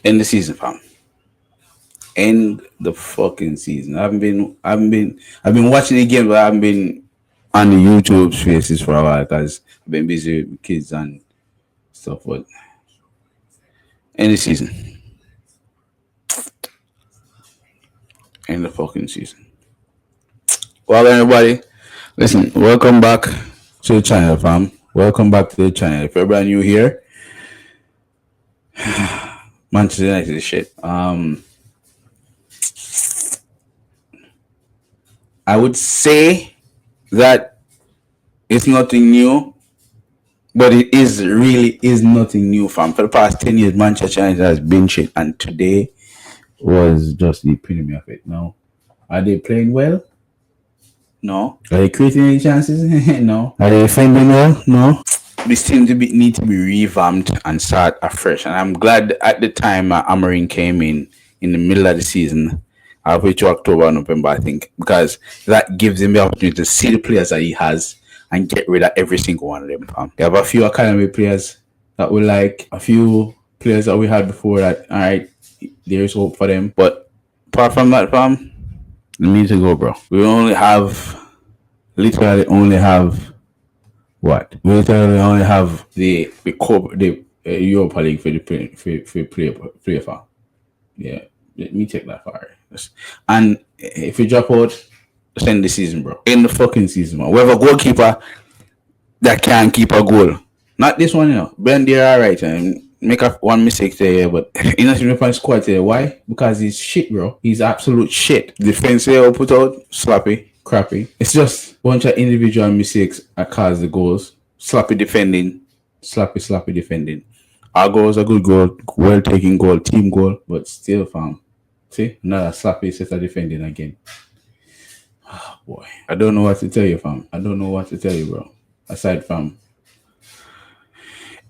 End the season, fam. End the fucking season. I've been watching the game, but I haven't been on the YouTube spaces for a while because I've been busy with kids and stuff. But end the season. End the fucking season. Well, everybody, listen. Welcome back to the channel, fam. Welcome back to the channel. If you're brand new here, Manchester United is shit. I would say that it's nothing new, but it is really is nothing new, fam. For the past 10 years, Manchester United has been shit, and today was just the epitome of it. Now, are they playing well? No. Are they creating any chances? No. Are they defending well? No. This team need to be revamped and start afresh. And I'm glad at the time Amarin came in the middle of the season, halfway to October, November, I think, because that gives him the opportunity to see the players that he has and get rid of every single one of them. They have a few academy players that we like, a few players that we had before that, all right, there's hope for them. But apart from that, fam, we need to go, bro. We literally only have what? We literally only have the Europa League for the play for. Yeah, let me take that far. And if we drop out, just end the season, bro. End the fucking season, man. We have a goalkeeper that can keep a goal. Not this one, you know. Ben there, alright, and make one mistake there, but he's not even the squad there. Why? Because he's shit, bro. He's absolute shit. Defense here put out sloppy, crappy. It's just a bunch of individual mistakes that cause the goals. Sloppy defending, sloppy defending. Our goal was a good goal, well taken goal, team goal, but still, fam. See, another sloppy set of defending again. Oh boy, I don't know what to tell you, fam. I don't know what to tell you, bro. Aside from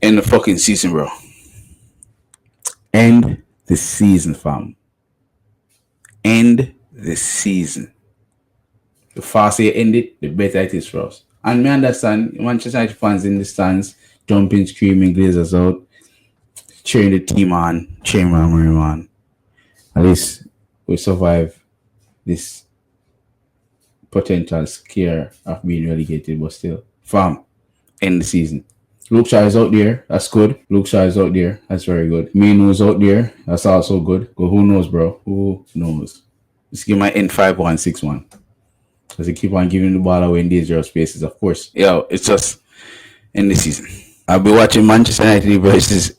end the fucking season, bro. End the season, fam. End the season. The faster you end it, the better it is for us. And me understand Manchester United fans in the stands jumping, screaming, Glazers out, cheering the team on, cheering on. At least we survive this potential scare of being relegated, but still, fam, end the season. Luke Shaw is out there, that's good. Luke Shaw is out there, that's very good. Menu's out there, that's also good. But who knows, bro? Who knows? Let's give my end 5-1, 6-1. Because they keep on giving the ball away in these zero spaces, of course. Yo, it's just end the season. I'll be watching Manchester United versus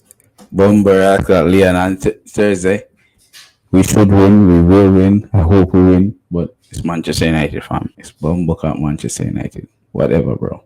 Bomber Leon on Thursday. We should win, we will win. I hope we win. But it's Manchester United, fam. It's Bomber Manchester United. Whatever, bro.